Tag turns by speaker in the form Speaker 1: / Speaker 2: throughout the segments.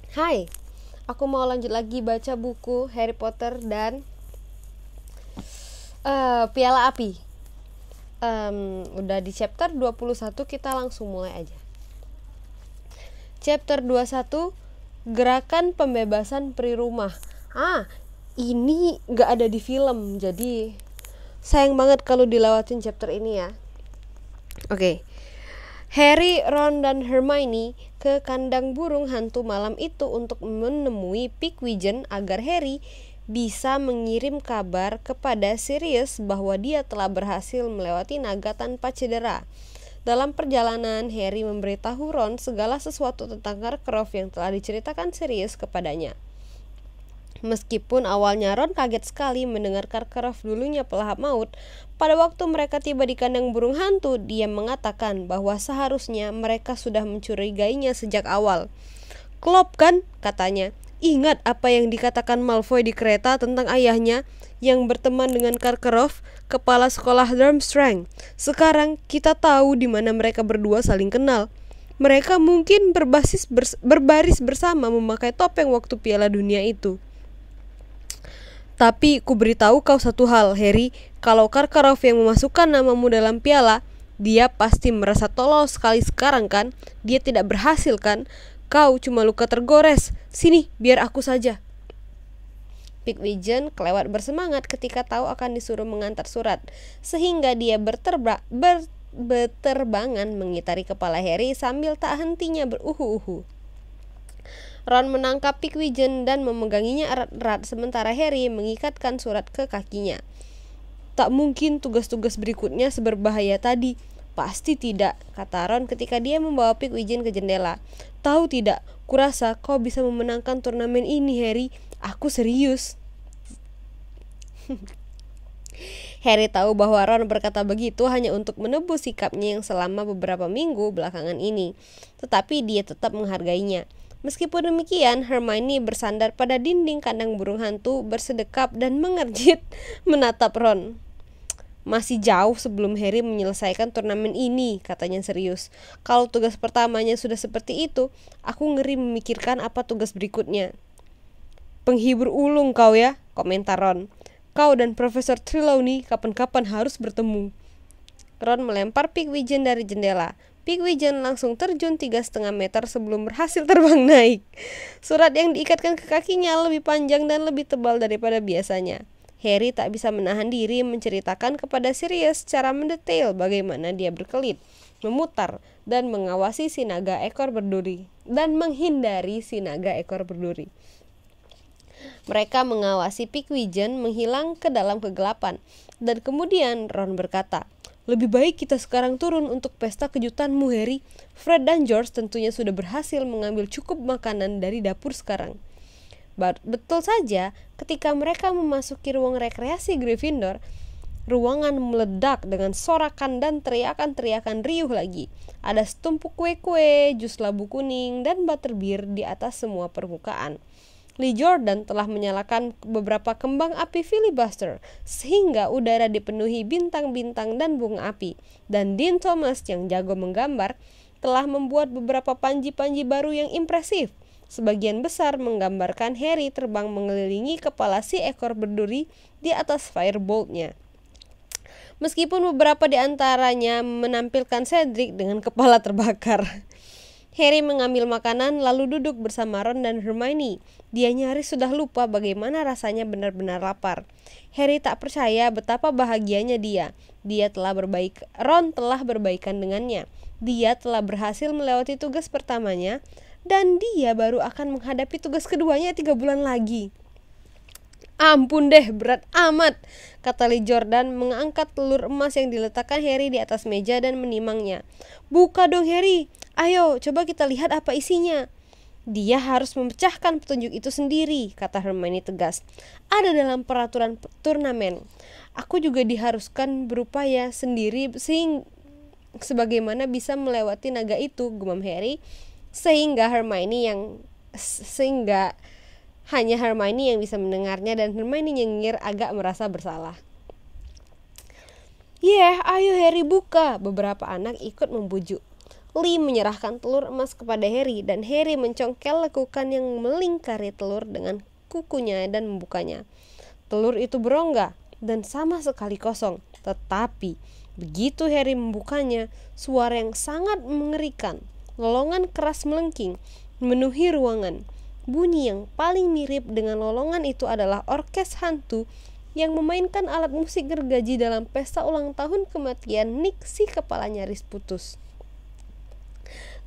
Speaker 1: Hai, aku mau lanjut lagi baca buku Harry Potter dan Piala Api. Udah di chapter 21, kita langsung mulai aja. Chapter 21, Gerakan Pembebasan Peri Rumah. Ini gak ada di film, jadi sayang banget kalau dilewatin chapter ini ya. Oke. Harry, Ron, dan Hermione ke kandang burung hantu malam itu untuk menemui Pigwidgeon agar Harry bisa mengirim kabar kepada Sirius bahwa dia telah berhasil melewati naga tanpa cedera. Dalam perjalanan, Harry memberitahu Ron segala sesuatu tentang Karkaroff yang telah diceritakan Sirius kepadanya. Meskipun awalnya Ron kaget sekali mendengar Karkaroff dulunya pelahap maut, pada waktu mereka tiba di kandang burung hantu, dia mengatakan bahwa seharusnya mereka sudah mencurigainya sejak awal. "Klop kan?" katanya. "Ingat apa yang dikatakan Malfoy di kereta tentang ayahnya yang berteman dengan Karkaroff, kepala sekolah Durmstrang. Sekarang kita tahu di mana mereka berdua saling kenal. Mereka mungkin berbaris bersama memakai topeng waktu Piala Dunia itu. Tapi ku beritahu kau satu hal, Harry, kalau Karkaroff yang memasukkan namamu dalam piala, dia pasti merasa tolol sekali sekarang kan? Dia tidak berhasil kan? Kau cuma luka tergores. Sini, biar aku saja." Pigwidgeon kelewat bersemangat ketika tahu akan disuruh mengantar surat, sehingga dia berterbangan mengitari kepala Harry sambil tak hentinya beruhu-uhu. Ron menangkap Pigwidgeon dan memeganginya erat-erat sementara Harry mengikatkan surat ke kakinya. "Tak mungkin tugas-tugas berikutnya seberbahaya tadi." "Pasti tidak," kata Ron ketika dia membawa Pigwidgeon ke jendela. "Tahu tidak, kurasa kau bisa memenangkan turnamen ini, Harry. Aku serius." Harry tahu bahwa Ron berkata begitu hanya untuk menebus sikapnya yang selama beberapa minggu belakangan ini, tetapi dia tetap menghargainya. Meskipun demikian, Hermione bersandar pada dinding kandang burung hantu, bersedekap dan mengerjit menatap Ron. "Masih jauh sebelum Harry menyelesaikan turnamen ini," katanya serius. "Kalau tugas pertamanya sudah seperti itu, aku ngeri memikirkan apa tugas berikutnya." "Penghibur ulung kau ya," komentar Ron. "Kau dan Profesor Trelawney kapan-kapan harus bertemu." Ron melempar Pigwidgeon dari jendela. Pigwidgeon langsung terjun 3,5 meter sebelum berhasil terbang naik. Surat yang diikatkan ke kakinya lebih panjang dan lebih tebal daripada biasanya. Harry tak bisa menahan diri menceritakan kepada Sirius secara mendetail bagaimana dia berkelit, memutar, dan mengawasi si naga ekor berduri, dan menghindari si naga ekor berduri. Mereka mengawasi Pigwidgeon menghilang ke dalam kegelapan, dan kemudian Ron berkata, "Lebih baik kita sekarang turun untuk pesta kejutanmu, Harry. Fred dan George tentunya sudah berhasil mengambil cukup makanan dari dapur sekarang." Betul saja, ketika mereka memasuki ruang rekreasi Gryffindor, ruangan meledak dengan sorakan dan teriakan-teriakan riuh lagi. Ada setumpuk kue-kue, jus labu kuning, dan butterbeer di atas semua permukaan. Lee Jordan telah menyalakan beberapa kembang api filibuster sehingga udara dipenuhi bintang-bintang dan bunga api. Dan Dean Thomas yang jago menggambar telah membuat beberapa panji-panji baru yang impresif. Sebagian besar menggambarkan Harry terbang mengelilingi kepala si ekor berduri di atas firebolt-nya. Meskipun beberapa di antaranya menampilkan Cedric dengan kepala terbakar. Harry mengambil makanan lalu duduk bersama Ron dan Hermione. Dia nyaris sudah lupa bagaimana rasanya benar-benar lapar. Harry tak percaya betapa bahagianya dia. Ron telah berbaikan dengannya. Dia telah berhasil melewati tugas pertamanya dan dia baru akan menghadapi tugas keduanya 3 bulan lagi. "Ampun deh, berat amat," kata Lee Jordan mengangkat telur emas yang diletakkan Harry di atas meja dan menimangnya. "Buka dong, Harry. Ayo, coba kita lihat apa isinya." "Dia harus memecahkan petunjuk itu sendiri," kata Hermione tegas. "Ada dalam peraturan turnamen. Aku juga diharuskan berupaya sendiri sebagaimana bisa melewati naga itu," gumam Harry, sehingga hanya Hermione yang bisa mendengarnya dan Hermione nyengir agak merasa bersalah. "Ayo Harry buka," beberapa anak ikut membujuk. Lee menyerahkan telur emas kepada Harry dan Harry mencongkel lekukan yang melingkari telur dengan kukunya dan membukanya. Telur itu berongga dan sama sekali kosong. Tetapi begitu Harry membukanya, suara yang sangat mengerikan, lolongan keras melengking, memenuhi ruangan. Bunyi yang paling mirip dengan lolongan itu adalah orkes hantu yang memainkan alat musik gergaji dalam pesta ulang tahun kematian Nick si kepala nyaris putus.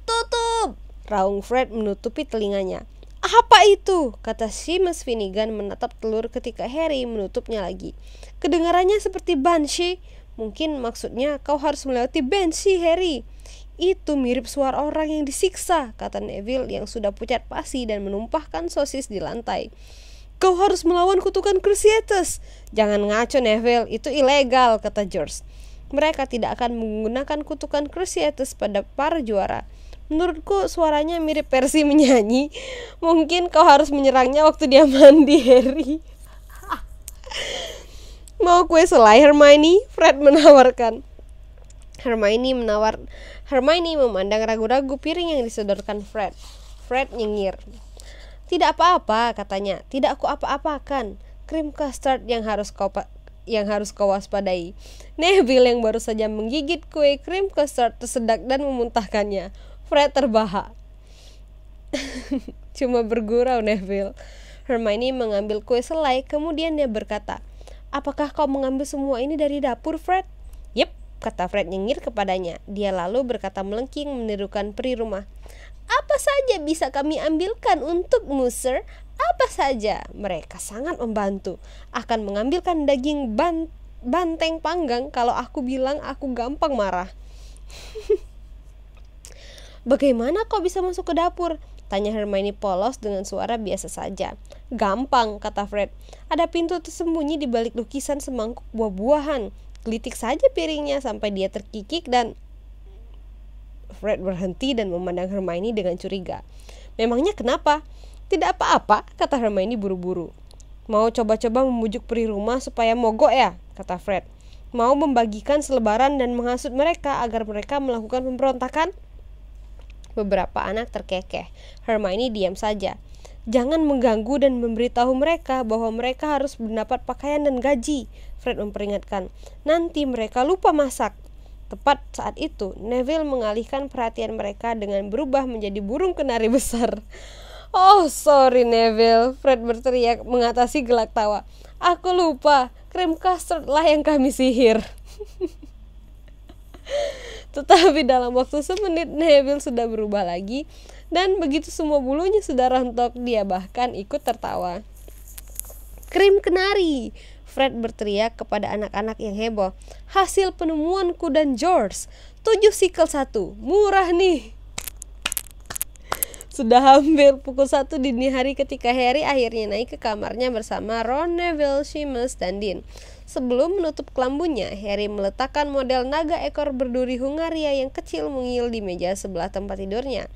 Speaker 1: "Tutup!" raung Fred menutupi telinganya. "Apa itu?" kata Seamus Finnegan menatap telur ketika Harry menutupnya lagi. "Kedengarannya seperti banshee." "Mungkin maksudnya kau harus melewati banshee, Harry." "Itu mirip suara orang yang disiksa," kata Neville yang sudah pucat pasi dan menumpahkan sosis di lantai. "Kau harus melawan kutukan Cruciatus." "Jangan ngaco, Neville, itu ilegal," kata George. "Mereka tidak akan menggunakan kutukan Cruciatus pada para juara. Menurutku suaranya mirip Percy menyanyi. Mungkin kau harus menyerangnya waktu dia mandi, Harry." "Mau kue selai, Hermione?" Fred menawarkan. Hermione memandang ragu-ragu piring yang disodorkan Fred. Fred nyengir. "Tidak apa-apa," katanya. "Tidak aku apa-apakan. Krim custard yang harus kau waspadai." Neville yang baru saja menggigit kue krim custard tersedak dan memuntahkannya. Fred terbahak. "Cuma bergurau, Neville." Hermione mengambil kue selai, kemudian dia berkata, "Apakah kau mengambil semua ini dari dapur, Fred?" "Yep," kata Fred nyengir kepadanya. Dia lalu berkata melengking menirukan peri rumah, "Apa saja bisa kami ambilkan untukmu, Sir? Apa saja." "Mereka sangat membantu. Akan mengambilkan daging banteng panggang kalau aku bilang aku gampang marah." "Bagaimana kau bisa masuk ke dapur?" tanya Hermione polos dengan suara biasa saja. "Gampang," kata Fred. "Ada pintu tersembunyi di balik lukisan semangkuk buah-buahan. Gelitik saja piringnya sampai dia terkikik dan..." Fred berhenti dan memandang Hermione dengan curiga. "Memangnya kenapa?" "Tidak apa-apa," kata Hermione buru-buru. "Mau coba-coba membujuk peri rumah supaya mogok ya?" kata Fred. "Mau membagikan selebaran dan menghasut mereka agar mereka melakukan pemberontakan?" Beberapa anak terkekeh. Hermione diam saja. "Jangan mengganggu dan memberitahu mereka bahwa mereka harus mendapat pakaian dan gaji," Fred memperingatkan. "Nanti mereka lupa masak." Tepat saat itu, Neville mengalihkan perhatian mereka dengan berubah menjadi burung kenari besar. "Oh, sorry Neville," Fred berteriak mengatasi gelak tawa. "Aku lupa, krim custard lah yang kami sihir." Tetapi dalam waktu semenit Neville sudah berubah lagi, dan begitu semua bulunya sudah rontok, dia bahkan ikut tertawa. "Krim kenari!" Fred berteriak kepada anak-anak yang heboh. "Hasil penemuanku dan George. 7 sikel 1. Murah nih." Sudah hampir pukul 1 dini hari ketika Harry akhirnya naik ke kamarnya bersama Ron, Neville, Seamus, dan Dean. Sebelum menutup kelambunya, Harry meletakkan model naga ekor berduri Hungaria yang kecil mungil di meja sebelah tempat tidurnya.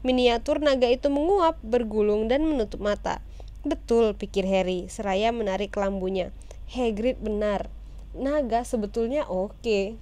Speaker 1: Miniatur naga itu menguap, bergulung, dan menutup mata. "Betul," pikir Harry, seraya menarik kelambunya. Hagrid benar. Naga sebetulnya oke.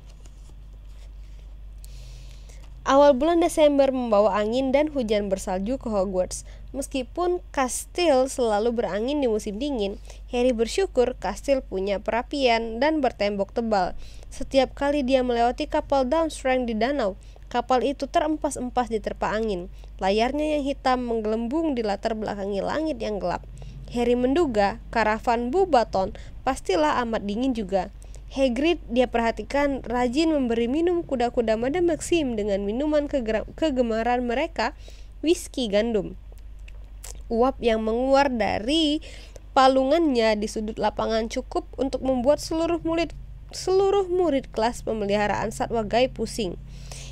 Speaker 1: Awal bulan Desember membawa angin dan hujan bersalju ke Hogwarts. Meskipun kastil selalu berangin di musim dingin, Harry bersyukur kastil punya perapian dan bertembok tebal. Setiap kali dia melewati kapal Durmstrang di danau, kapal itu terempas-empas diterpa angin. Layarnya yang hitam menggelembung di latar belakangi langit yang gelap. Harry menduga karavan Beauxbaton pastilah amat dingin juga. Hagrid dia perhatikan rajin memberi minum kuda-kuda Madame Maxim dengan minuman kegemaran mereka, whisky gandum. Uap yang menguar dari palungannya di sudut lapangan cukup untuk membuat seluruh murid kelas pemeliharaan satwa gaib pusing.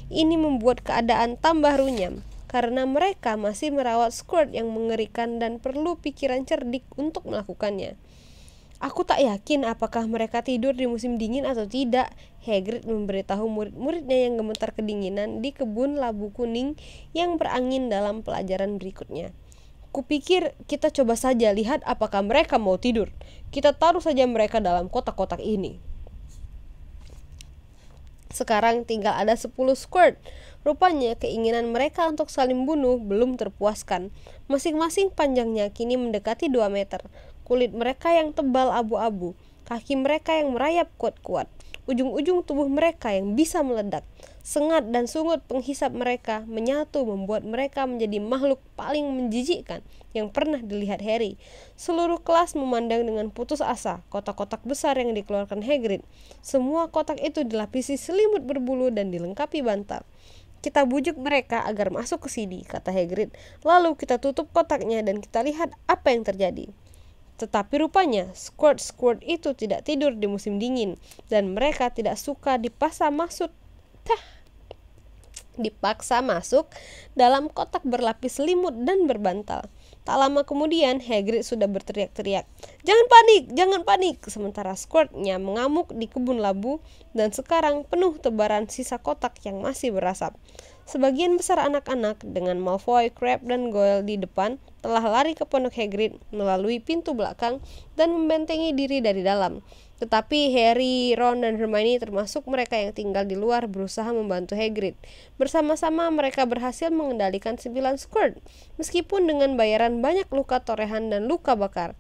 Speaker 1: Ini membuat keadaan tambah runyam, karena mereka masih merawat Squirt yang mengerikan dan perlu pikiran cerdik untuk melakukannya. "Aku tak yakin apakah mereka tidur di musim dingin atau tidak," Hagrid memberitahu murid-muridnya yang gemetar kedinginan di kebun labu kuning yang berangin dalam pelajaran berikutnya. "Kupikir kita coba saja lihat apakah mereka mau tidur. Kita taruh saja mereka dalam kotak-kotak ini." Sekarang tinggal ada 10 squirt. Rupanya keinginan mereka untuk saling bunuh belum terpuaskan. Masing-masing panjangnya kini mendekati 2 meter. Kulit mereka yang tebal abu-abu, kaki mereka yang merayap kuat-kuat, ujung-ujung tubuh mereka yang bisa meledak. Sengat dan sungut penghisap mereka menyatu membuat mereka menjadi makhluk paling menjijikkan yang pernah dilihat Harry. Seluruh kelas memandang dengan putus asa kotak-kotak besar yang dikeluarkan Hagrid. Semua kotak itu dilapisi selimut berbulu dan dilengkapi bantal. Kita bujuk mereka agar masuk ke sini, kata Hagrid. Lalu kita tutup kotaknya dan kita lihat apa yang terjadi. Tetapi rupanya squirt-squirt itu tidak tidur di musim dingin dan mereka tidak suka dipaksa masuk dalam kotak berlapis selimut dan berbantal. Tak lama kemudian Hagrid sudah berteriak-teriak, jangan panik, sementara Squirtnya mengamuk di kebun labu dan sekarang penuh tebaran sisa kotak yang masih berasap. Sebagian besar anak-anak dengan Malfoy, Crabbe, dan Goyle di depan telah lari ke pondok Hagrid melalui pintu belakang dan membentengi diri dari dalam. Tetapi Harry, Ron, dan Hermione termasuk mereka yang tinggal di luar berusaha membantu Hagrid. Bersama-sama mereka berhasil mengendalikan 9 squirt, meskipun dengan bayaran banyak luka torehan dan luka bakar.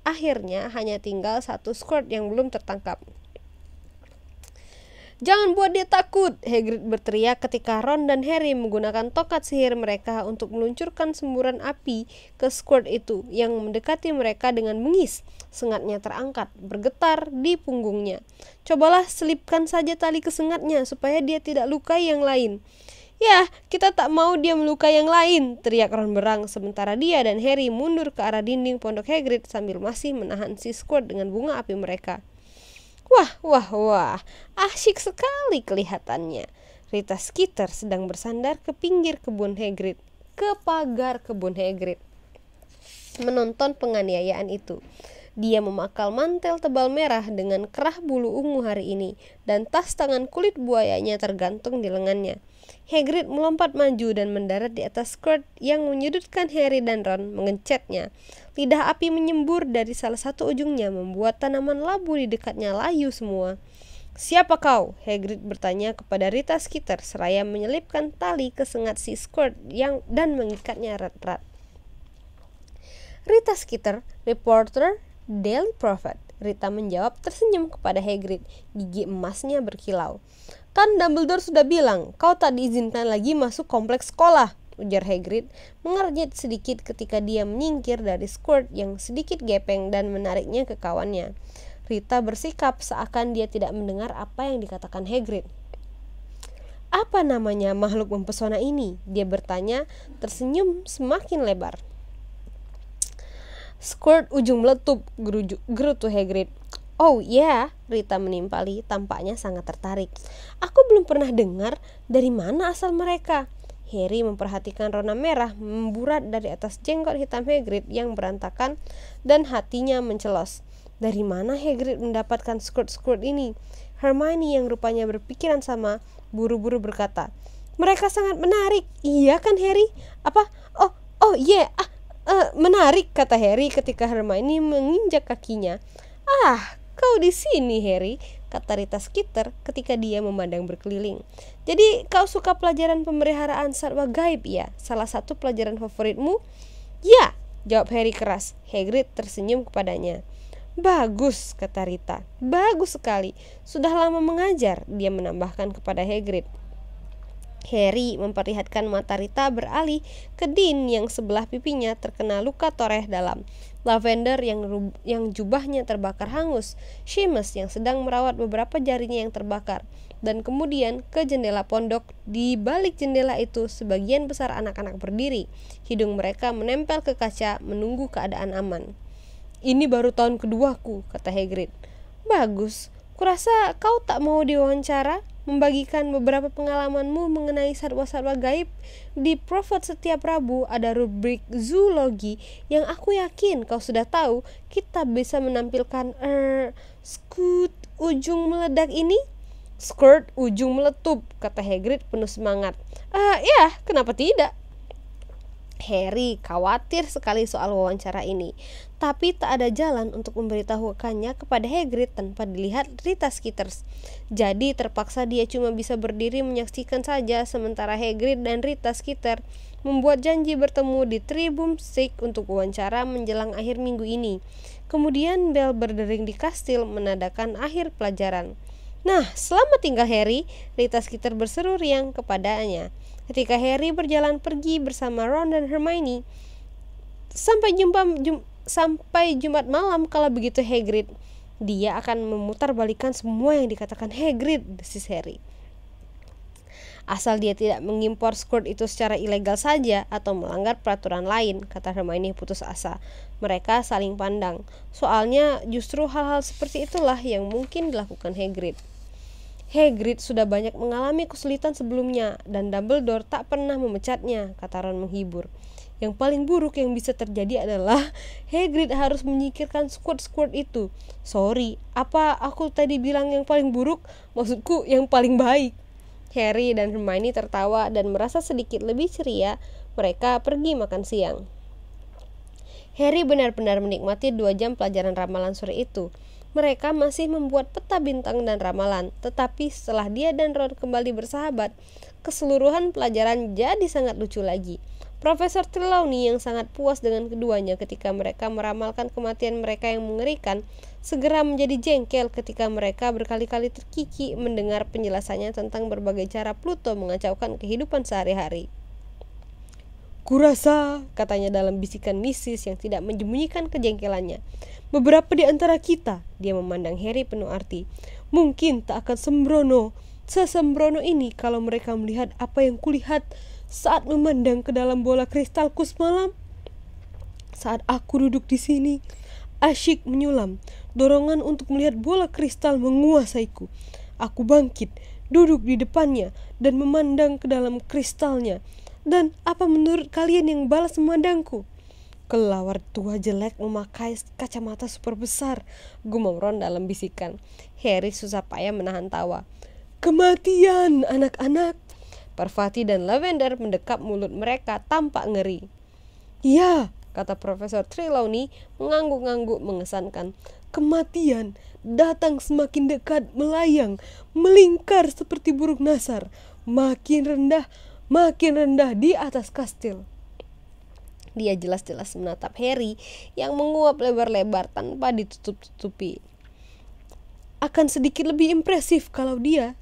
Speaker 1: Akhirnya hanya tinggal 1 squirt yang belum tertangkap. Jangan buat dia takut, Hagrid berteriak ketika Ron dan Harry menggunakan tokat sihir mereka untuk meluncurkan semburan api ke squirt itu yang mendekati mereka dengan bengis. Sengatnya terangkat, bergetar di punggungnya. Cobalah selipkan saja tali ke sengatnya supaya dia tidak lukai yang lain. Ya, kita tak mau dia melukai yang lain, teriak Ron berang sementara dia dan Harry mundur ke arah dinding pondok Hagrid sambil masih menahan si squirt dengan bunga api mereka. Wah, asyik sekali kelihatannya. Rita Skeeter sedang bersandar ke pinggir pagar kebun Hagrid, menonton penganiayaan itu. Dia memakal mantel tebal merah dengan kerah bulu ungu hari ini, dan tas tangan kulit buayanya tergantung di lengannya. Hagrid melompat maju dan mendarat di atas skirt yang menyudutkan Harry dan Ron mengencetnya. Lidah api menyembur dari salah satu ujungnya membuat tanaman labu di dekatnya layu semua. Siapa kau? Hagrid bertanya kepada Rita Skeeter seraya menyelipkan tali ke sengat si skirt dan mengikatnya erat-erat. Rita Skeeter, reporter Daily Prophet. Rita menjawab tersenyum kepada Hagrid, gigi emasnya berkilau. Kan Dumbledore sudah bilang, kau tak diizinkan lagi masuk kompleks sekolah, ujar Hagrid, mengernyit sedikit ketika dia menyingkir dari skirt yang sedikit gepeng dan menariknya ke kawannya. Rita bersikap seakan dia tidak mendengar apa yang dikatakan Hagrid. Apa namanya makhluk mempesona ini? Dia bertanya, tersenyum semakin lebar. Squirt ujung meletup, gerutu Hagrid. Oh ya, Rita menimpali, tampaknya sangat tertarik. Aku belum pernah dengar dari mana asal mereka. Harry memperhatikan rona merah memburat dari atas jenggot hitam Hagrid yang berantakan dan hatinya mencelos. Dari mana Hagrid mendapatkan skirt-skirt ini? Hermione yang rupanya berpikiran sama, buru-buru berkata, mereka sangat menarik, iya kan Harry? Apa? Oh yeah, menarik, kata Harry ketika Hermione menginjak kakinya. Kau di sini, Harry, kata Rita Skeeter ketika dia memandang berkeliling. Jadi kau suka pelajaran pemeliharaan satwa gaib ya? Salah satu pelajaran favoritmu? Ya, jawab Harry keras. Hagrid tersenyum kepadanya. Bagus, kata Rita. Bagus sekali. Sudah lama mengajar, dia menambahkan kepada Hagrid. Harry memperlihatkan mata Rita beralih ke Dean yang sebelah pipinya terkena luka toreh dalam, Lavender yang jubahnya terbakar hangus, Seamus yang sedang merawat beberapa jarinya yang terbakar, dan kemudian ke jendela pondok. Di balik jendela itu sebagian besar anak-anak berdiri, hidung mereka menempel ke kaca menunggu keadaan aman. Ini baru tahun keduaku, kata Hagrid. Bagus, kurasa kau tak mau diwawancara, membagikan beberapa pengalamanmu mengenai satwa-satwa gaib. Di Prophet setiap Rabu ada rubrik zoologi yang aku yakin kau sudah tahu. Kita bisa menampilkan skirt ujung meledak ini. Skirt ujung meletup, kata Hagrid penuh semangat. Ya, kenapa tidak? Harry khawatir sekali soal wawancara ini, tapi tak ada jalan untuk memberitahukannya kepada Hagrid tanpa dilihat Rita Skeeters. Jadi terpaksa dia cuma bisa berdiri menyaksikan saja sementara Hagrid dan Rita Skeeter membuat janji bertemu di Tribunstick untuk wawancara menjelang akhir minggu ini. Kemudian bel berdering di kastil menandakan akhir pelajaran. "Nah, selamat tinggal Harry," Rita Skeeter berseru riang kepadanya ketika Harry berjalan pergi bersama Ron dan Hermione. Sampai Jumat malam kalau begitu Hagrid. Dia akan memutarbalikkan semua yang dikatakan Hagrid, desis Harry. Asal dia tidak mengimpor Squirt itu secara ilegal saja atau melanggar peraturan lain, kata Hermione putus asa. Mereka saling pandang. Soalnya justru hal-hal seperti itulah yang mungkin dilakukan Hagrid. Hagrid sudah banyak mengalami kesulitan sebelumnya dan Dumbledore tak pernah memecatnya, kata Ron menghibur. Yang paling buruk yang bisa terjadi adalah Hagrid harus menyingkirkan Squirt itu. Sorry, apa aku tadi bilang yang paling buruk? Maksudku yang paling baik. Harry dan Hermione tertawa dan merasa sedikit lebih ceria. Mereka pergi makan siang. Harry benar-benar menikmati 2 jam pelajaran ramalan sore itu. Mereka masih membuat peta bintang dan ramalan, tetapi setelah dia dan Ron kembali bersahabat, keseluruhan pelajaran jadi sangat lucu lagi. Profesor Trelawney yang sangat puas dengan keduanya ketika mereka meramalkan kematian mereka yang mengerikan, segera menjadi jengkel ketika mereka berkali-kali terkikik mendengar penjelasannya tentang berbagai cara Pluto mengacaukan kehidupan sehari-hari. "Kurasa," katanya dalam bisikan mistis yang tidak menyembunyikan kejengkelannya, "beberapa di antara kita," dia memandang Harry penuh arti, "mungkin tak akan sesembrono ini kalau mereka melihat apa yang kulihat saat memandang ke dalam bola kristalku semalam. Saat aku duduk di sini, asyik menyulam, dorongan untuk melihat bola kristal menguasaiku. Aku bangkit, duduk di depannya, dan memandang ke dalam kristalnya. Dan apa menurut kalian yang balas memandangku? Kelawar tua jelek memakai kacamata super besar," gumam Ron dalam bisikan. Harry susah payah menahan tawa. "Kematian, anak-anak!" Parvati dan Lavender mendekap mulut mereka tampak ngeri. "Ya," kata Profesor Trelawney mengangguk-angguk mengesankan. "Kematian datang semakin dekat, melayang, melingkar seperti burung nasar, makin rendah di atas kastil." Dia jelas-jelas menatap Harry yang menguap lebar-lebar tanpa ditutup-tutupi. Akan sedikit lebih impresif kalau dia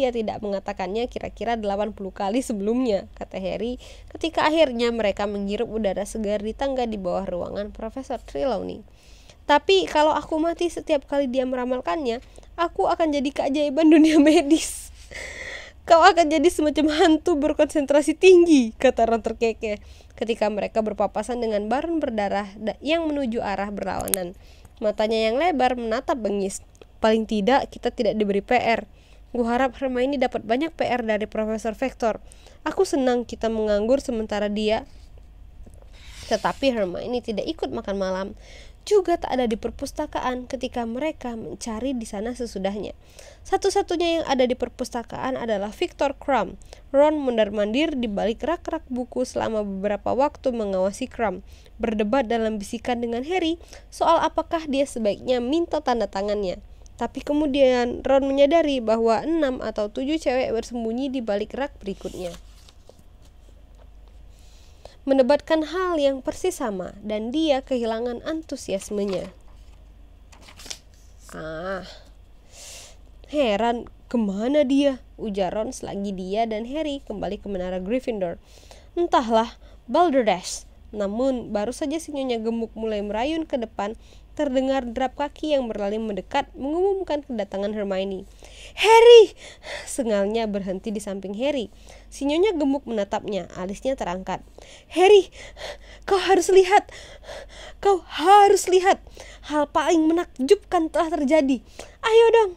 Speaker 1: tidak mengatakannya kira-kira 80 kali sebelumnya, kata Harry ketika akhirnya mereka menghirup udara segar di tangga di bawah ruangan Profesor Trelawney. "Tapi kalau aku mati setiap kali dia meramalkannya, aku akan jadi keajaiban dunia medis." "Kau akan jadi semacam hantu berkonsentrasi tinggi," kata Ron terkekeh ketika mereka berpapasan dengan Baron berdarah yang menuju arah berlawanan. Matanya yang lebar menatap bengis. "Paling tidak kita tidak diberi PR. Kuharap Hermione dapat banyak PR dari Profesor Vector. Aku senang kita menganggur sementara dia." Tetapi Hermione tidak ikut makan malam, juga tak ada di perpustakaan ketika mereka mencari di sana sesudahnya. Satu-satunya yang ada di perpustakaan adalah Victor Krum. Ron mondar-mandir di balik rak-rak buku selama beberapa waktu mengawasi Krum, berdebat dalam bisikan dengan Harry soal apakah dia sebaiknya minta tanda tangannya. Tapi kemudian Ron menyadari bahwa 6 atau 7 cewek bersembunyi di balik rak berikutnya, mendebatkan hal yang persis sama, dan dia kehilangan antusiasmenya. "Heran, kemana dia?" ujar Ron selagi dia dan Harry kembali ke menara Gryffindor. "Entahlah, Balderdash." Namun baru saja sinyonya gemuk mulai merayun ke depan, terdengar derap kaki yang berlari mendekat mengumumkan kedatangan Hermione. "Harry!" sengalnya berhenti di samping Harry. Sinyonya gemuk menatapnya, alisnya terangkat. "Harry, kau harus lihat. Hal paling menakjubkan telah terjadi. Ayo dong."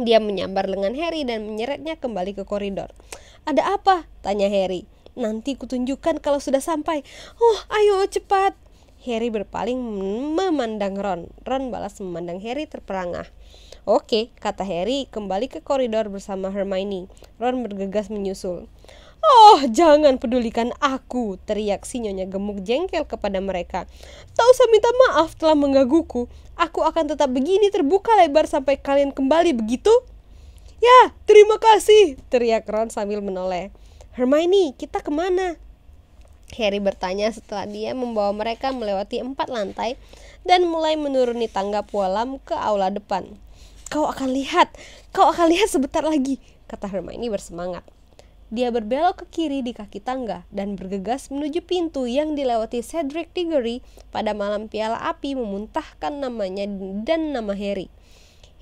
Speaker 1: Dia menyambar lengan Harry dan menyeretnya kembali ke koridor. "Ada apa?" tanya Harry. "Nanti kutunjukkan kalau sudah sampai." "Oh, ayo cepat." Harry berpaling memandang Ron. Ron balas memandang Harry terperangah. Oke, kata Harry kembali ke koridor bersama Hermione. Ron bergegas menyusul. Oh, jangan pedulikan aku, teriak si Nyonya Gemuk jengkel kepada mereka. Tak usah minta maaf telah menggangguku. Aku akan tetap begini terbuka lebar sampai kalian kembali, begitu? Ya, terima kasih, teriak Ron sambil menoleh. Hermione, kita kemana? Harry bertanya setelah dia membawa mereka melewati 4 lantai dan mulai menuruni tangga pualam ke aula depan. Kau akan lihat sebentar lagi, kata Hermione bersemangat. Dia berbelok ke kiri di kaki tangga dan bergegas menuju pintu yang dilewati Cedric Diggory pada malam piala api memuntahkan namanya dan nama Harry.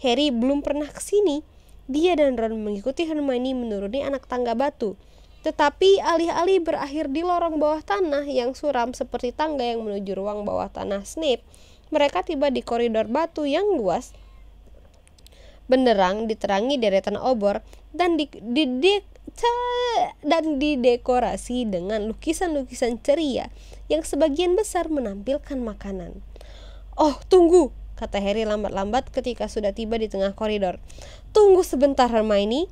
Speaker 1: Harry belum pernah ke sini. Dia dan Ron mengikuti Hermione menuruni anak tangga batu. Tetapi alih-alih berakhir di lorong bawah tanah yang suram seperti tangga yang menuju ruang bawah tanah Snape, mereka tiba di koridor batu yang luas, benderang diterangi deretan obor dan didekorasi dengan lukisan-lukisan ceria yang sebagian besar menampilkan makanan. Oh, tunggu, kata Harry lambat-lambat ketika sudah tiba di tengah koridor. Tunggu sebentar, Hermione.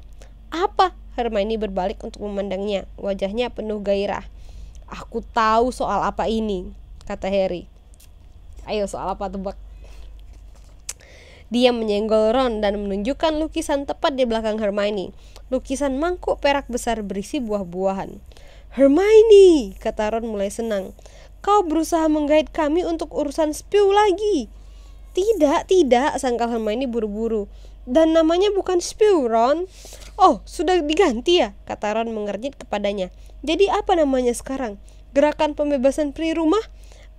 Speaker 1: Apa? Hermione berbalik untuk memandangnya, wajahnya penuh gairah. Aku tahu soal apa ini, kata Harry. Ayo, soal apa, tebak? Dia menyenggol Ron dan menunjukkan lukisan tepat di belakang Hermione. Lukisan mangkuk perak besar berisi buah-buahan. Hermione, kata Ron mulai senang. Kau berusaha menggait kami untuk urusan Spew lagi. Tidak, sangkal Hermione buru-buru. Dan namanya bukan Spew, Ron. Oh, sudah diganti ya, kata Ron mengernyit kepadanya. Jadi apa namanya sekarang? Gerakan pembebasan peri rumah?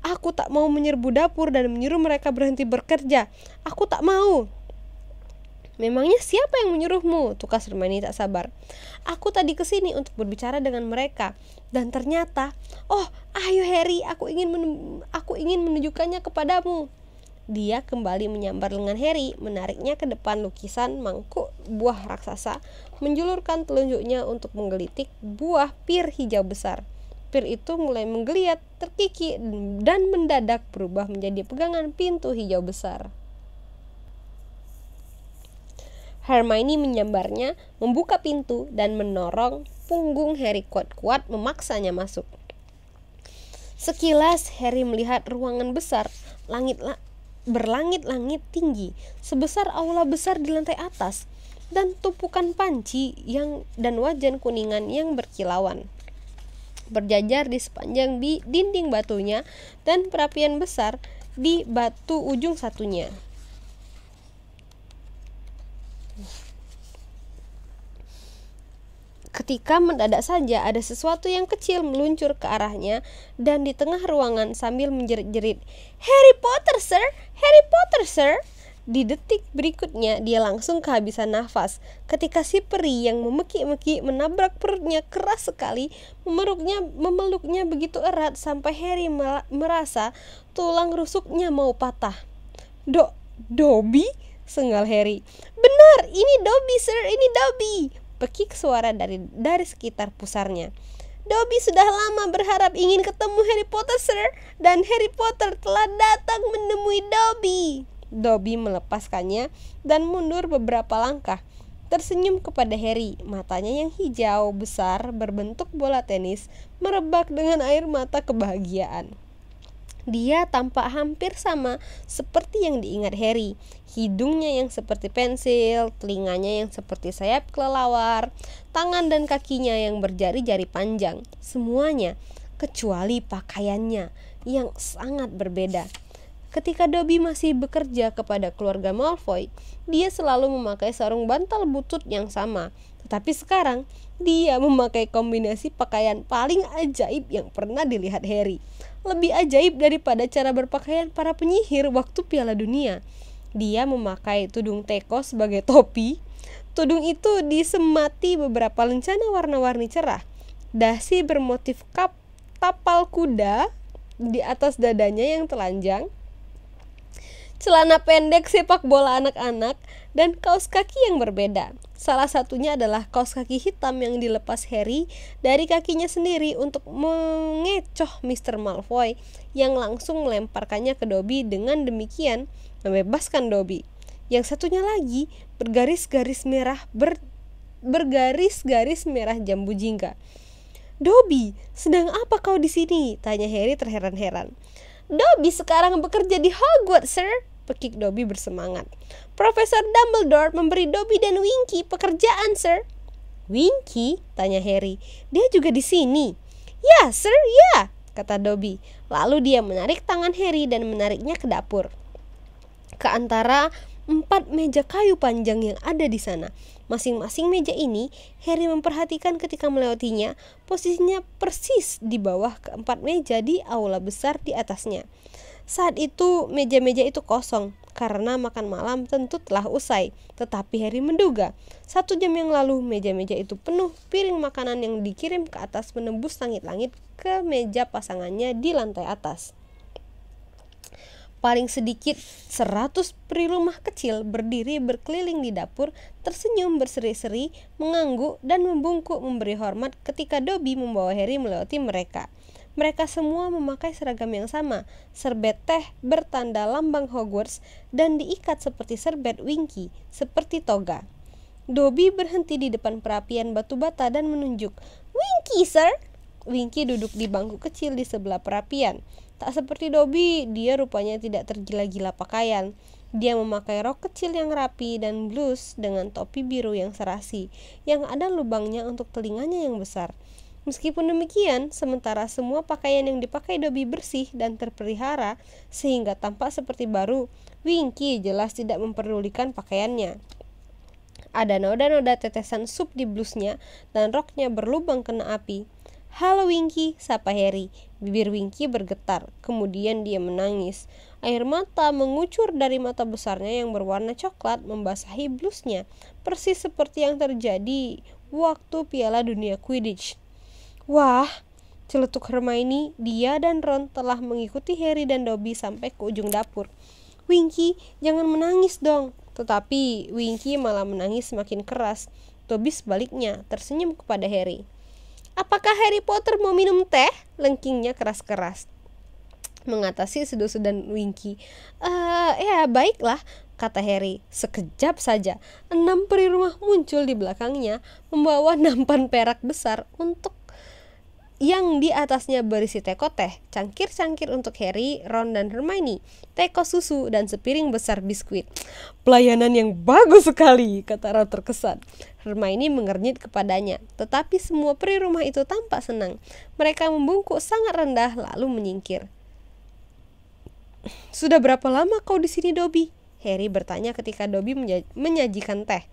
Speaker 1: Aku tak mau menyerbu dapur dan menyuruh mereka berhenti bekerja. Aku tak mau. Memangnya siapa yang menyuruhmu? Tukas Hermione tak sabar. Aku tadi kesini untuk berbicara dengan mereka. Dan ternyata, oh, ayo Harry, aku ingin menunjukkannya kepadamu. Dia kembali menyambar lengan Harry, menariknya ke depan lukisan mangkuk buah raksasa, menjulurkan telunjuknya untuk menggelitik buah pir hijau besar. Pir itu mulai menggeliat, terkikik, dan mendadak berubah menjadi pegangan pintu hijau besar. Hermione menyambarnya, membuka pintu, dan mendorong punggung Harry kuat-kuat memaksanya masuk. Sekilas Harry melihat ruangan besar, berlangit-langit tinggi, sebesar aula besar di lantai atas, dan tumpukan panci dan wajan kuningan yang berkilauan berjajar di sepanjang dinding batunya dan perapian besar di batu ujung satunya. Ketika mendadak saja ada sesuatu yang kecil meluncur ke arahnya dan di tengah ruangan sambil menjerit-jerit, Harry Potter, sir! Harry Potter, sir! Di detik berikutnya dia langsung kehabisan nafas ketika si peri yang memekik-mekik menabrak perutnya keras sekali, memeluknya begitu erat sampai Harry merasa tulang rusuknya mau patah. Dobby? Sengal Harry. Benar, ini Dobby, sir, ini Dobby! Pekik suara dari sekitar pusarnya. Dobby sudah lama berharap ingin ketemu Harry Potter, sir, dan Harry Potter telah datang menemui Dobby. Dobby melepaskannya dan mundur beberapa langkah, tersenyum kepada Harry. Matanya yang hijau besar berbentuk bola tenis merebak dengan air mata kebahagiaan. Dia tampak hampir sama seperti yang diingat Harry. Hidungnya yang seperti pensil, telinganya yang seperti sayap kelelawar, tangan dan kakinya yang berjari-jari panjang. Semuanya, kecuali pakaiannya yang sangat berbeda. Ketika Dobby masih bekerja kepada keluarga Malfoy, dia selalu memakai sarung bantal butut yang sama. Tetapi sekarang, dia memakai kombinasi pakaian paling ajaib yang pernah dilihat Harry. Lebih ajaib daripada cara berpakaian para penyihir waktu Piala Dunia. Dia memakai tudung teko sebagai topi. Tudung itu disemati beberapa lencana warna-warni cerah. Dasi bermotif tapal kuda di atas dadanya yang telanjang, celana pendek sepak bola anak-anak, dan kaos kaki yang berbeda. Salah satunya adalah kaos kaki hitam yang dilepas Harry dari kakinya sendiri untuk mengecoh Mr. Malfoy, yang langsung melemparkannya ke Dobby dengan demikian membebaskan Dobby. Yang satunya lagi bergaris-garis merah jambu jingga. "Dobby, sedang apa kau di sini?" tanya Harry terheran-heran. "Dobby sekarang bekerja di Hogwarts, Sir," pekik Dobby bersemangat. "Profesor Dumbledore memberi Dobby dan Winky pekerjaan, Sir." "Winky?" tanya Harry. "Dia juga di sini?" "Ya, Sir, ya," kata Dobby. Lalu dia menarik tangan Harry dan menariknya ke dapur, ke antara 4 meja kayu panjang yang ada di sana. Masing-masing meja ini Harry memperhatikan ketika melewatinya. Posisinya persis di bawah keempat meja di aula besar di atasnya. Saat itu meja-meja itu kosong karena makan malam tentu telah usai. Tetapi Harry menduga 1 jam yang lalu meja-meja itu penuh piring makanan yang dikirim ke atas menembus langit-langit ke meja pasangannya di lantai atas. Paling sedikit 100 peri rumah kecil berdiri berkeliling di dapur, tersenyum berseri-seri, mengangguk dan membungkuk memberi hormat ketika Dobby membawa Harry melewati mereka. Mereka semua memakai seragam yang sama, serbet teh bertanda lambang Hogwarts dan diikat seperti serbet Winky, seperti toga. Dobby berhenti di depan perapian batu bata dan menunjuk. "Winky, Sir." Winky duduk di bangku kecil di sebelah perapian. Tak seperti Dobby, dia rupanya tidak tergila-gila pakaian. Dia memakai rok kecil yang rapi dan blus dengan topi biru yang serasi, yang ada lubangnya untuk telinganya yang besar. Meskipun demikian, sementara semua pakaian yang dipakai Dobby bersih dan terpelihara sehingga tampak seperti baru, Winky jelas tidak memperdulikan pakaiannya. Ada noda-noda tetesan sup di blusnya dan roknya berlubang kena api. "Halo Winky," sapa Harry. Bibir Winky bergetar, kemudian dia menangis. Air mata mengucur dari mata besarnya yang berwarna coklat membasahi blusnya, persis seperti yang terjadi waktu Piala Dunia Quidditch. "Wah," celetuk Hermione. Dia dan Ron telah mengikuti Harry dan Dobby sampai ke ujung dapur. "Winky, jangan menangis dong." Tetapi Winky malah menangis semakin keras. Dobby sebaliknya tersenyum kepada Harry. "Apakah Harry Potter mau minum teh?" lengkingnya keras-keras mengatasi sedu-sedan Winky. Ya baiklah," kata Harry. Sekejap saja 6 peri rumah muncul di belakangnya membawa nampan perak besar untuk yang di atasnya berisi teko teh, cangkir-cangkir untuk Harry, Ron, dan Hermione, teko susu, dan sepiring besar biskuit. "Pelayanan yang bagus sekali," kata Ron terkesan. Hermione mengernyit kepadanya, tetapi semua peri rumah itu tampak senang. Mereka membungkuk sangat rendah lalu menyingkir. "Sudah berapa lama kau di sini, Dobby?" Harry bertanya ketika Dobby menyajikan teh.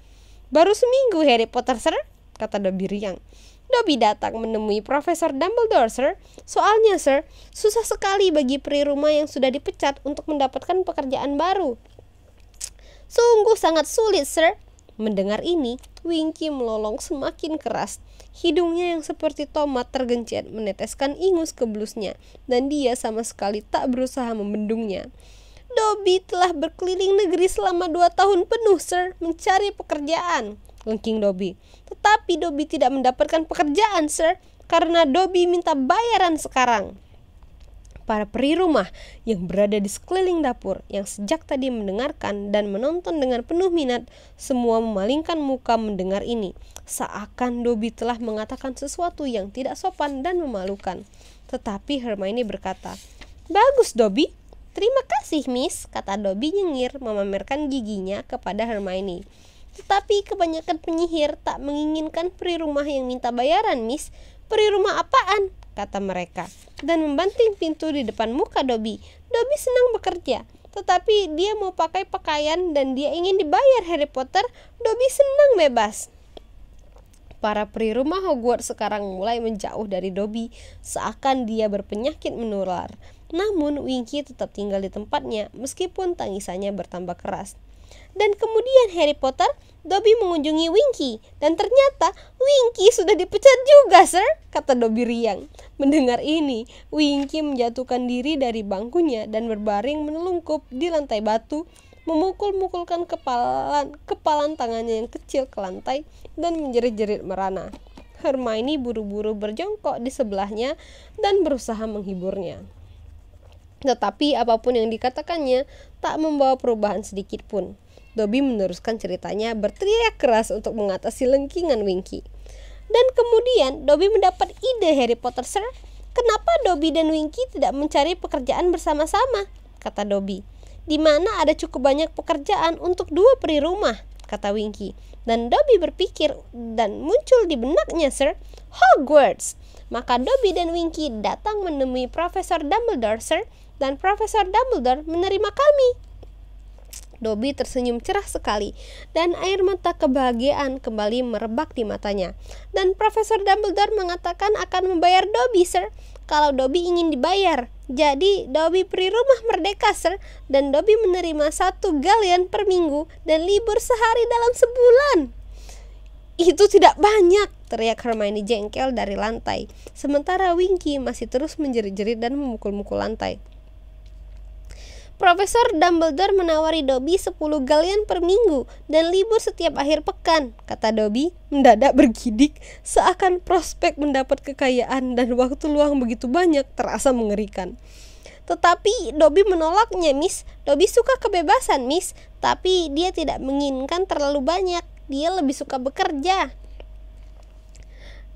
Speaker 1: "Baru seminggu, Harry Potter, Sir," kata Dobby riang. "Dobby datang menemui Profesor Dumbledore, Sir. Soalnya, Sir, susah sekali bagi peri rumah yang sudah dipecat untuk mendapatkan pekerjaan baru." "Sungguh sangat sulit, Sir." Mendengar ini, Winky melolong semakin keras. Hidungnya yang seperti tomat tergencet meneteskan ingus ke blusnya, dan dia sama sekali tak berusaha membendungnya. "Dobby telah berkeliling negeri selama 2 tahun penuh, Sir, mencari pekerjaan," lengking Dobby. "Tetapi Dobby tidak mendapatkan pekerjaan, Sir, karena Dobby minta bayaran sekarang." Para peri rumah yang berada di sekeliling dapur, yang sejak tadi mendengarkan dan menonton dengan penuh minat, semua memalingkan muka mendengar ini, seakan Dobby telah mengatakan sesuatu yang tidak sopan dan memalukan. Tetapi Hermione berkata, "Bagus, Dobby." "Terima kasih, Miss," kata Dobby nyengir memamerkan giginya kepada Hermione. "Tetapi kebanyakan penyihir tak menginginkan peri rumah yang minta bayaran, Miss." "Peri rumah apaan?" kata mereka, dan membanting pintu di depan muka Dobby. Dobby senang bekerja, tetapi dia mau pakai pakaian dan dia ingin dibayar Harry Potter. Dobby senang bebas. Para peri rumah Hogwarts sekarang mulai menjauh dari Dobby, seakan dia berpenyakit menular. Namun Winky tetap tinggal di tempatnya, meskipun tangisannya bertambah keras. Dan kemudian Harry Potter, Dobby mengunjungi Winky, dan ternyata Winky sudah dipecat juga, Sir, kata Dobby riang. Mendengar ini, Winky menjatuhkan diri dari bangkunya dan berbaring menelungkup di lantai batu, memukul-mukulkan kepalan tangannya yang kecil ke lantai dan menjerit-jerit merana. Hermione buru-buru berjongkok di sebelahnya dan berusaha menghiburnya. Tetapi apapun yang dikatakannya tak membawa perubahan sedikit pun. Dobby meneruskan ceritanya berteriak keras untuk mengatasi lengkingan Winky. Dan kemudian Dobby mendapat ide, Harry Potter, Sir. Kenapa Dobby dan Winky tidak mencari pekerjaan bersama-sama? Kata Dobby. Di mana ada cukup banyak pekerjaan untuk dua peri rumah, kata Winky. Dan Dobby berpikir dan muncul di benaknya, Sir, Hogwarts. Maka Dobby dan Winky datang menemui Profesor Dumbledore, Sir, dan Profesor Dumbledore menerima kami. Dobby tersenyum cerah sekali dan air mata kebahagiaan kembali merebak di matanya. Dan Profesor Dumbledore mengatakan akan membayar Dobby, Sir, kalau Dobby ingin dibayar. Jadi Dobby peri rumah merdeka, Sir, dan Dobby menerima 1 galeon per minggu dan libur sehari dalam sebulan. Itu tidak banyak, teriak Hermione jengkel dari lantai. Sementara Winky masih terus menjerit-jerit dan memukul-mukul lantai. Profesor Dumbledore menawari Dobby 10 galeon per minggu dan libur setiap akhir pekan, kata Dobby, mendadak bergidik seakan prospek mendapat kekayaan dan waktu luang begitu banyak terasa mengerikan. Tetapi Dobby menolaknya, Miss. Dobby suka kebebasan, Miss, tapi dia tidak menginginkan terlalu banyak. Dia lebih suka bekerja.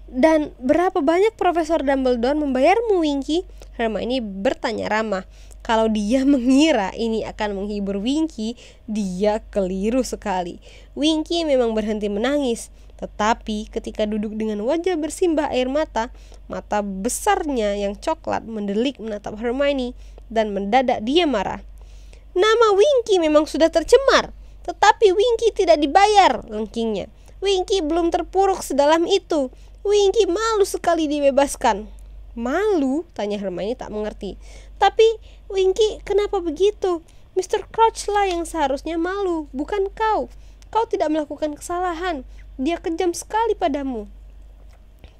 Speaker 1: Dan berapa banyak Profesor Dumbledore membayarmu, Winky? Hermione bertanya ramah. Kalau dia mengira ini akan menghibur Winky, dia keliru sekali. Winky memang berhenti menangis, tetapi ketika duduk dengan wajah bersimbah air mata, mata besarnya yang coklat mendelik menatap Hermione dan mendadak dia marah. Nama Winky memang sudah tercemar, tetapi Winky tidak dibayar, lengkingnya. Winky belum terpuruk sedalam itu. Winky malu sekali dibebaskan. Malu? Tanya Hermione tak mengerti. Tapi Winky, kenapa begitu? Mr. Crouch lah yang seharusnya malu, bukan kau. Kau tidak melakukan kesalahan. Dia kejam sekali padamu.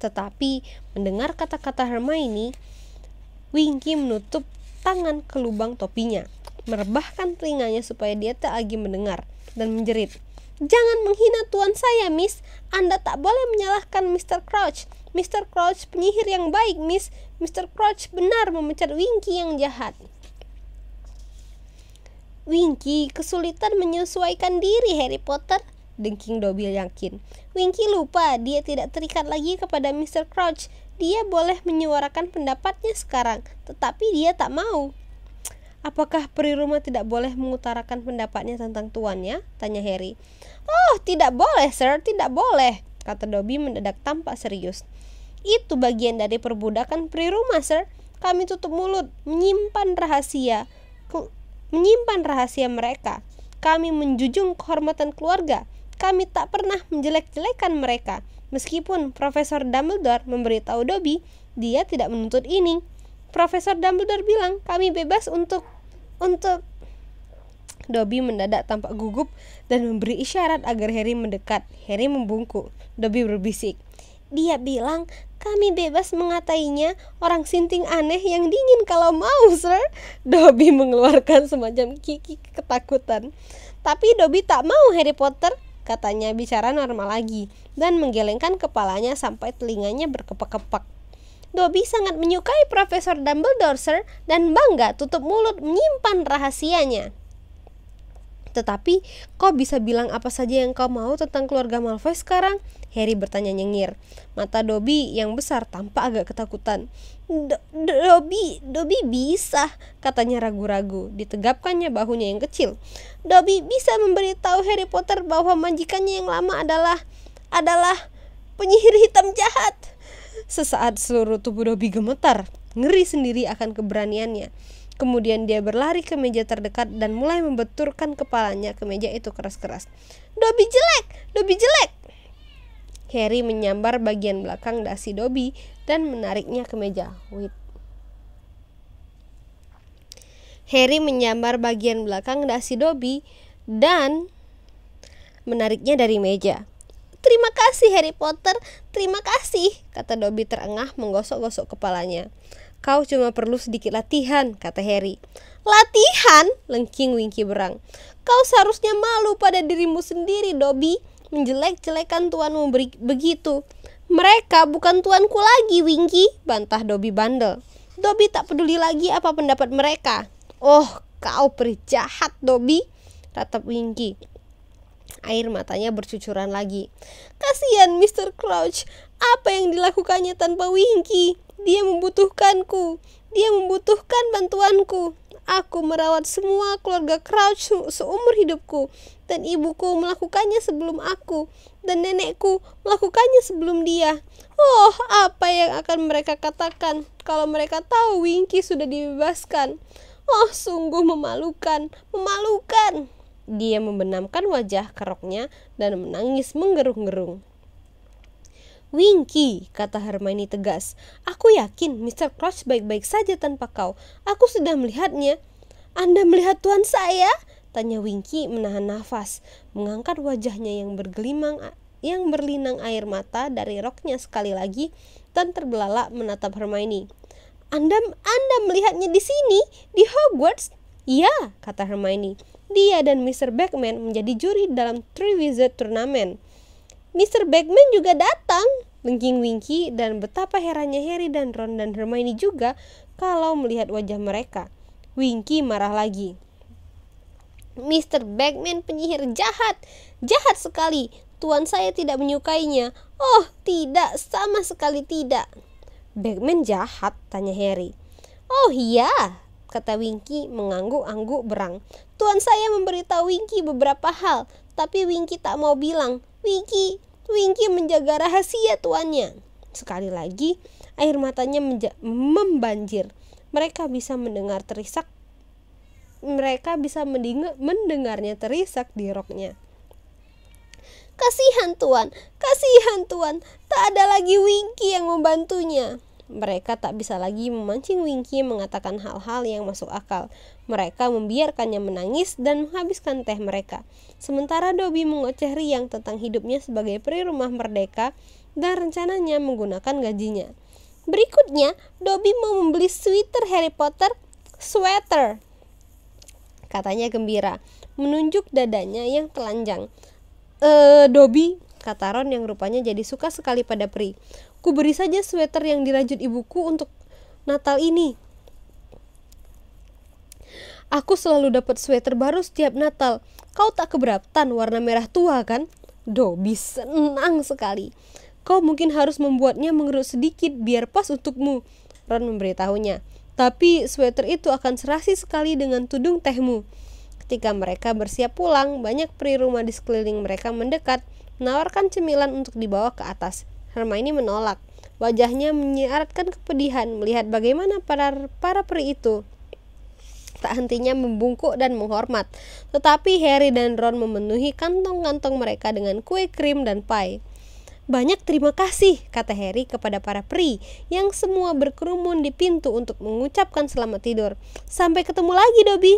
Speaker 1: Tetapi mendengar kata-kata Hermione, Winky menutup tangan ke lubang topinya, merebahkan telinganya supaya dia tak lagi mendengar, dan menjerit. Jangan menghina tuan saya, Miss. Anda tak boleh menyalahkan Mr. Crouch. Mr. Crouch penyihir yang baik, Miss. Mr. Crouch benar memecat Winky yang jahat. Winky kesulitan menyesuaikan diri, Harry Potter, dengking Dobby yakin. Winky lupa dia tidak terikat lagi kepada Mr. Crouch. Dia boleh menyuarakan pendapatnya sekarang, tetapi dia tak mau. Apakah peri rumah tidak boleh mengutarakan pendapatnya tentang tuannya? Tanya Harry. Oh, tidak boleh, Sir, tidak boleh, kata Dobby mendadak tampak serius. Itu bagian dari perbudakan peri rumah, Sir. Kami tutup mulut, menyimpan rahasia mereka. Kami menjunjung kehormatan keluarga. Kami tak pernah menjelek-jelekan mereka. Meskipun Profesor Dumbledore memberitahu Dobby, dia tidak menuntut ini. Profesor Dumbledore bilang kami bebas untuk Dobby mendadak tampak gugup dan memberi isyarat agar Harry mendekat. Harry membungkuk. Dobby berbisik. Dia bilang kami bebas mengatainya orang sinting aneh yang dingin kalau mau, Sir. Dobby mengeluarkan semacam kiki ketakutan. Tapi Dobby tak mau, Harry Potter, katanya bicara normal lagi dan menggelengkan kepalanya sampai telinganya berkepak-kepak. Dobby sangat menyukai Profesor Dumbledore, Sir, dan bangga tutup mulut menyimpan rahasianya. Tetapi, kau bisa bilang apa saja yang kau mau tentang keluarga Malfoy sekarang? Harry bertanya nyengir. Mata Dobby yang besar tampak agak ketakutan. Dobby bisa, katanya ragu-ragu. Ditegapkannya bahunya yang kecil. Dobby bisa memberitahu Harry Potter bahwa majikannya yang lama adalah penyihir hitam jahat. Sesaat seluruh tubuh Dobby gemetar, ngeri sendiri akan keberaniannya. Kemudian dia berlari ke meja terdekat dan mulai membenturkan kepalanya ke meja itu keras-keras. Dobby jelek! Dobby jelek! Harry menyambar bagian belakang dasi Dobby dan menariknya ke meja. Harry menyambar bagian belakang dasi Dobby dan menariknya dari meja. Terima kasih, Harry Potter, terima kasih, kata Dobby terengah menggosok-gosok kepalanya. Kau cuma perlu sedikit latihan, kata Harry. Latihan? Lengking Winky berang. Kau seharusnya malu pada dirimu sendiri, Dobby, menjelek-jelekan tuanmu begitu. Mereka bukan tuanku lagi, Winky, bantah Dobby bandel. Dobby tak peduli lagi apa pendapat mereka. Oh, kau peri jahat, Dobby, ratap Winky. Air matanya bercucuran lagi. Kasihan Mr. Crouch, apa yang dilakukannya tanpa Winky? Dia membutuhkanku. Dia membutuhkan bantuanku. Aku merawat semua keluarga Crouch seumur hidupku. Dan ibuku melakukannya sebelum aku. Dan nenekku melakukannya sebelum dia. Oh, apa yang akan mereka katakan kalau mereka tahu Winky sudah dibebaskan? Oh, sungguh memalukan, memalukan. Dia membenamkan wajah ke roknya dan menangis menggerung-gerung. Winky, kata Hermione tegas. Aku yakin Mr. Crouch baik-baik saja tanpa kau. Aku sudah melihatnya. Anda melihat tuan saya? Tanya Winky menahan nafas, mengangkat wajahnya yang berlinang air mata dari roknya sekali lagi dan terbelalak menatap Hermione. Anda melihatnya di sini, di Hogwarts? Iya, kata Hermione. Dia dan Mr. Bagman menjadi juri dalam Triwizard Turnamen. Mr. Bagman juga datang, lengking Winky, dan betapa herannya Harry dan Ron dan Hermione juga kalau melihat wajah mereka. Winky marah lagi. Mr. Bagman penyihir jahat, jahat sekali. Tuan saya tidak menyukainya. Oh, tidak, sama sekali tidak. Bagman jahat, tanya Harry. Oh iya, kata Winky mengangguk-angguk berang. Tuan saya memberitahu Winky beberapa hal, tapi Winky tak mau bilang. Winky menjaga rahasia tuannya. Sekali lagi, air matanya membanjir. Mereka bisa mendengarnya terisak di roknya. Kasihan tuan, tak ada lagi Winky yang membantunya. Mereka tak bisa lagi memancing Winky mengatakan hal-hal yang masuk akal. Mereka membiarkannya menangis dan menghabiskan teh mereka. Sementara Dobby mengoceh riang tentang hidupnya sebagai peri rumah merdeka dan rencananya menggunakan gajinya. Berikutnya, Dobby mau membeli sweater Harry Potter, katanya gembira, menunjuk dadanya yang telanjang. Dobby, kata Ron yang rupanya jadi suka sekali pada peri. Ku beri saja sweater yang dirajut ibuku untuk Natal ini. Aku selalu dapat sweater baru setiap Natal. Kau tak keberatan warna merah tua kan? Dobby senang sekali. Kau mungkin harus membuatnya mengerut sedikit biar pas untukmu, Ron memberitahunya. Tapi sweater itu akan serasi sekali dengan tudung tehmu. Ketika mereka bersiap pulang, banyak peri rumah di sekeliling mereka mendekat, menawarkan cemilan untuk dibawa ke atas. Hermione menolak. Wajahnya menyiaratkan kepedihan melihat bagaimana para peri itu tak hentinya membungkuk dan menghormat. Tetapi Harry dan Ron memenuhi kantong-kantong mereka dengan kue krim dan pie. Banyak terima kasih, kata Harry kepada para peri yang semua berkerumun di pintu untuk mengucapkan selamat tidur. Sampai ketemu lagi, Dobby.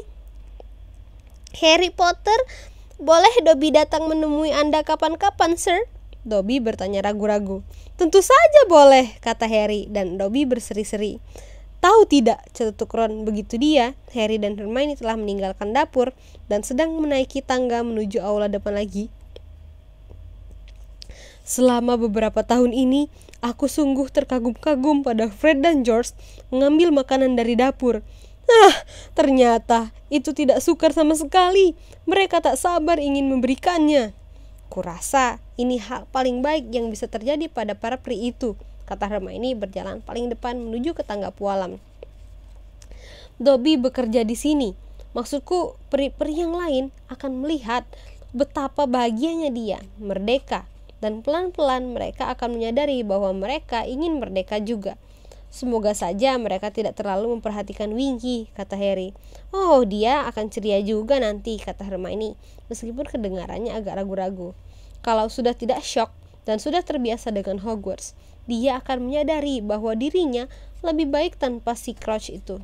Speaker 1: Harry Potter, boleh Dobby datang menemui Anda kapan-kapan, Sir? Dobby bertanya ragu-ragu. Tentu saja boleh, kata Harry, dan Dobby berseri-seri. Tahu tidak, cetutuk Ron, begitu Harry dan Hermione telah meninggalkan dapur dan sedang menaiki tangga menuju aula depan lagi. Selama beberapa tahun ini, aku sungguh terkagum-kagum pada Fred dan George mengambil makanan dari dapur. Ternyata itu tidak sukar sama sekali. Mereka tak sabar ingin memberikannya. Kurasa ini hal paling baik yang bisa terjadi pada para peri itu, kata Hermione berjalan paling depan menuju ke tangga pualam. Dobby bekerja di sini. Maksudku, peri-peri yang lain akan melihat betapa bahagianya dia, merdeka. Dan pelan-pelan mereka akan menyadari bahwa mereka ingin merdeka juga. Semoga saja mereka tidak terlalu memperhatikan Winky, kata Harry. Oh, dia akan ceria juga nanti, kata Hermione, meskipun kedengarannya agak ragu-ragu. Kalau sudah tidak syok dan sudah terbiasa dengan Hogwarts, dia akan menyadari bahwa dirinya lebih baik tanpa si Crouch itu.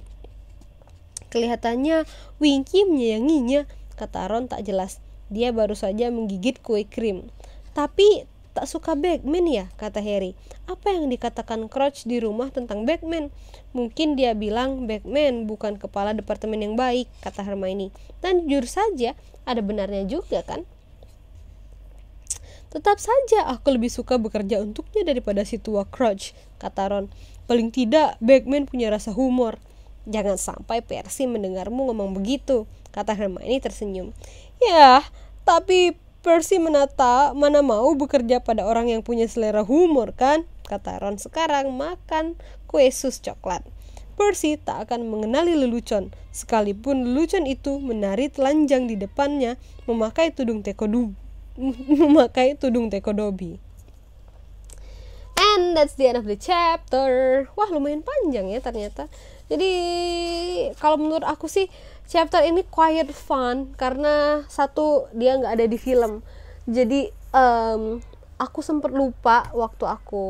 Speaker 1: Kelihatannya Winky menyayanginya, kata Ron tak jelas. Dia baru saja menggigit kue krim. Tapi tak suka Bagman ya, kata Harry. Apa yang dikatakan Crouch di rumah tentang Bagman? Mungkin dia bilang Bagman bukan kepala departemen yang baik, kata Hermione. Dan jujur saja, ada benarnya juga kan? Tetap saja aku lebih suka bekerja untuknya daripada si tua Crouch, kata Ron. Paling tidak Bagman punya rasa humor. Jangan sampai Percy mendengarmu ngomong begitu, kata Hermione tersenyum. Ya, tapi Percy mana mau bekerja pada orang yang punya selera humor kan? Kata Ron sekarang makan kue sus coklat. Percy tak akan mengenali lelucon, sekalipun lelucon itu menari telanjang di depannya memakai tudung tekodobi. And that's the end of the chapter. Wah, lumayan panjang ya ternyata. Jadi kalau menurut aku sih chapter ini quite fun karena satu dia nggak ada di film. Jadi aku sempat lupa waktu aku